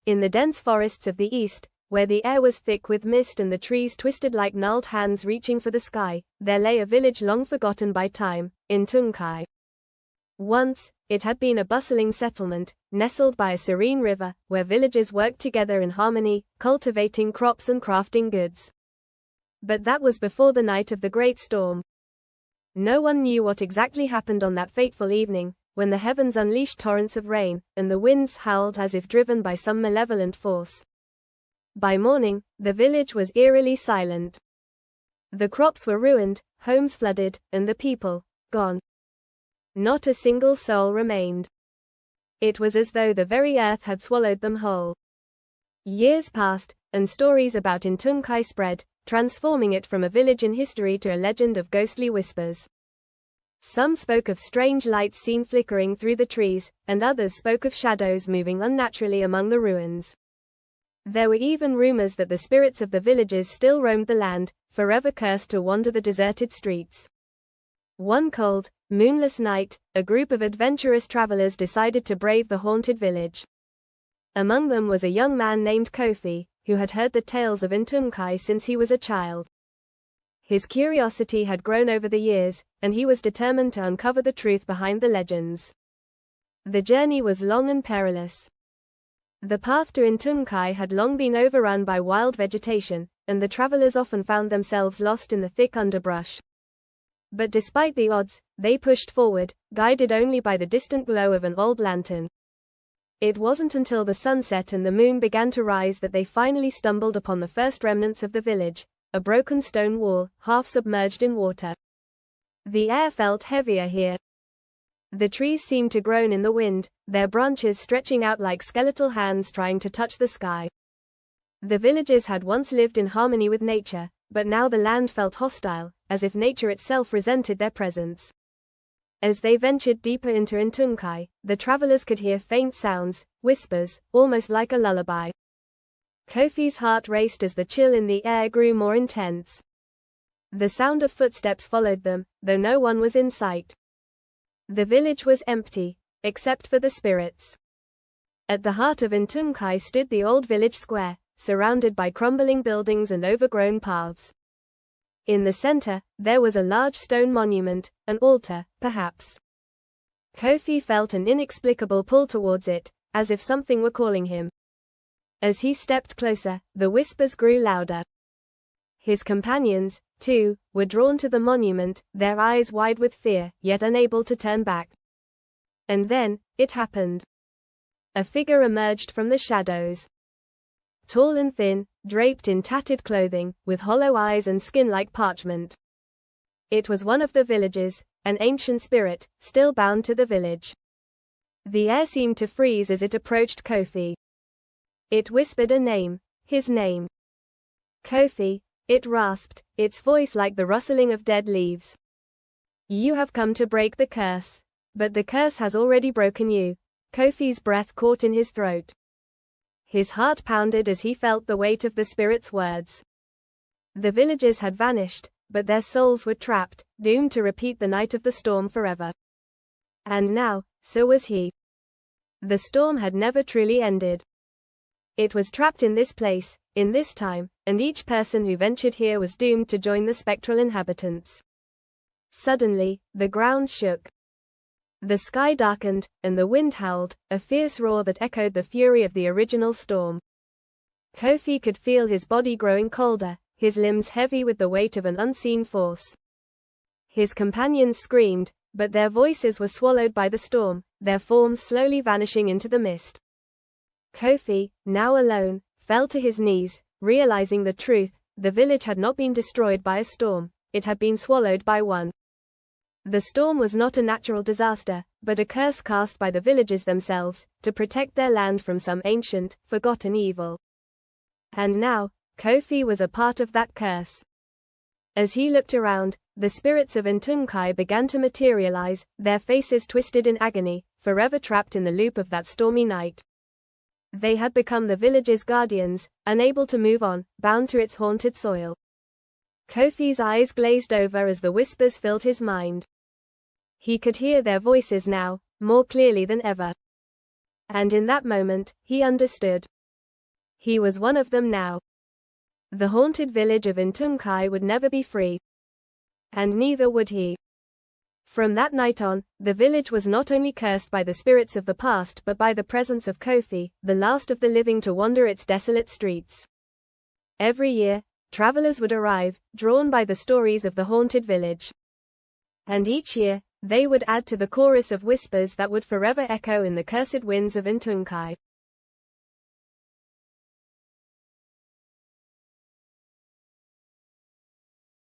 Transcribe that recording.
In the dense forests of the east, where the air was thick with mist and the trees twisted like gnarled hands reaching for the sky, there lay a village long forgotten by time, ntunnkai. Once, it had been a bustling settlement, nestled by a serene river, where villagers worked together in harmony, cultivating crops and crafting goods. But that was before the night of the great storm. No one knew what exactly happened on that fateful evening, when the heavens unleashed torrents of rain, and the winds howled as if driven by some malevolent force. By morning, the village was eerily silent. The crops were ruined, homes flooded, and the people gone. Not a single soul remained. It was as though the very earth had swallowed them whole. Years passed, and stories about ntunnkai spread, transforming it from a village in history to a legend of ghostly whispers. Some spoke of strange lights seen flickering through the trees, and others spoke of shadows moving unnaturally among the ruins. There were even rumors that the spirits of the villagers still roamed the land, forever cursed to wander the deserted streets. One cold, moonless night, a group of adventurous travelers decided to brave the haunted village. Among them was a young man named Kofi, who had heard the tales of ntunnkai since he was a child. His curiosity had grown over the years, and he was determined to uncover the truth behind the legends. The journey was long and perilous. The path to ntunnkai had long been overrun by wild vegetation, and the travelers often found themselves lost in the thick underbrush. But despite the odds, they pushed forward, guided only by the distant glow of an old lantern. It wasn't until the sunset and the moon began to rise that they finally stumbled upon the first remnants of the village, a broken stone wall, half submerged in water. The air felt heavier here. The trees seemed to groan in the wind, their branches stretching out like skeletal hands trying to touch the sky. The villagers had once lived in harmony with nature, but now the land felt hostile, as if nature itself resented their presence. As they ventured deeper into ntunnkai, the travelers could hear faint sounds, whispers, almost like a lullaby. Kofi's heart raced as the chill in the air grew more intense. The sound of footsteps followed them, though no one was in sight. The village was empty, except for the spirits. At the heart of ntunnkai stood the old village square, surrounded by crumbling buildings and overgrown paths. In the center, there was a large stone monument, an altar, perhaps. Kofi felt an inexplicable pull towards it, as if something were calling him. As he stepped closer, the whispers grew louder. His companions, too, were drawn to the monument, their eyes wide with fear, yet unable to turn back. And then, it happened. A figure emerged from the shadows. Tall and thin, draped in tattered clothing, with hollow eyes and skin like parchment. It was one of the villagers, an ancient spirit, still bound to the village. The air seemed to freeze as it approached Kofi. It whispered a name, his name. Kofi, it rasped, its voice like the rustling of dead leaves. You have come to break the curse. But the curse has already broken you. Kofi's breath caught in his throat. His heart pounded as he felt the weight of the spirit's words. The villagers had vanished, but their souls were trapped, doomed to repeat the night of the storm forever. And now, so was he. The storm had never truly ended. It was trapped in this place, in this time, and each person who ventured here was doomed to join the spectral inhabitants. Suddenly, the ground shook. The sky darkened, and the wind howled, a fierce roar that echoed the fury of the original storm. Kofi could feel his body growing colder, his limbs heavy with the weight of an unseen force. His companions screamed, but their voices were swallowed by the storm, their forms slowly vanishing into the mist. Kofi, now alone, fell to his knees, realizing the truth: the village had not been destroyed by a storm, it had been swallowed by one. The storm was not a natural disaster, but a curse cast by the villagers themselves, to protect their land from some ancient, forgotten evil. And now, Kofi was a part of that curse. As he looked around, the spirits of ntunnkai began to materialize, their faces twisted in agony, forever trapped in the loop of that stormy night. They had become the village's guardians, unable to move on, bound to its haunted soil. Kofi's eyes glazed over as the whispers filled his mind. He could hear their voices now, more clearly than ever. And in that moment, he understood. He was one of them now. The haunted village of ntunnkai would never be free. And neither would he. From that night on, the village was not only cursed by the spirits of the past but by the presence of Kofi, the last of the living to wander its desolate streets. Every year, travelers would arrive, drawn by the stories of the haunted village. And each year, they would add to the chorus of whispers that would forever echo in the cursed winds of ntunnkai.